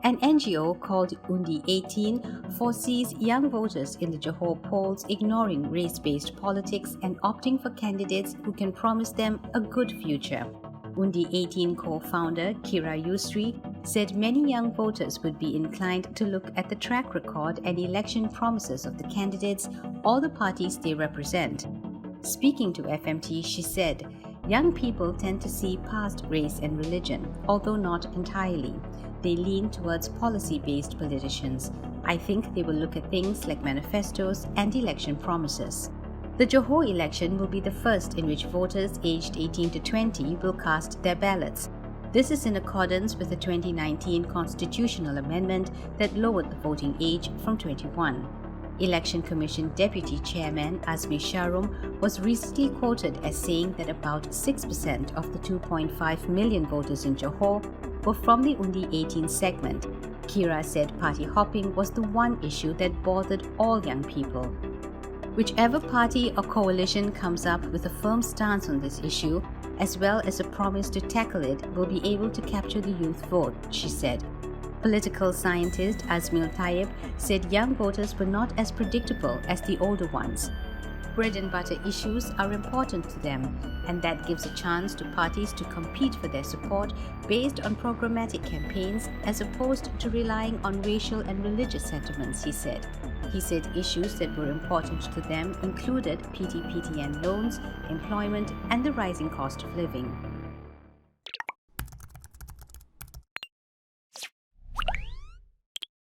An NGO called Undi 18 foresees young voters in the Johor polls ignoring race-based politics and opting for candidates who can promise them a good future. Undi 18 co-founder Kira Yusri said many young voters would be inclined to look at the track record and election promises of the candidates or the parties they represent. Speaking to FMT, she said, "Young people tend to see past race and religion, although not entirely. They lean towards policy-based politicians. I think they will look at things like manifestos and election promises." The Johor election will be the first in which voters aged 18 to 20 will cast their ballots. This is in accordance with the 2019 constitutional amendment that lowered the voting age from 21. Election Commission Deputy Chairman Azmi Sharum was recently quoted as saying that about 6% of the 2.5 million voters in Johor were from the Undi 18 segment. Kira said party hopping was the one issue that bothered all young people. Whichever party or coalition comes up with a firm stance on this issue, as well as a promise to tackle it, will be able to capture the youth vote, she said. Political scientist Azmil Tayyib said young voters were not as predictable as the older ones. Bread and butter issues are important to them, and that gives a chance to parties to compete for their support based on programmatic campaigns as opposed to relying on racial and religious sentiments, he said. He said issues that were important to them included PT-PTN loans, employment, and the rising cost of living.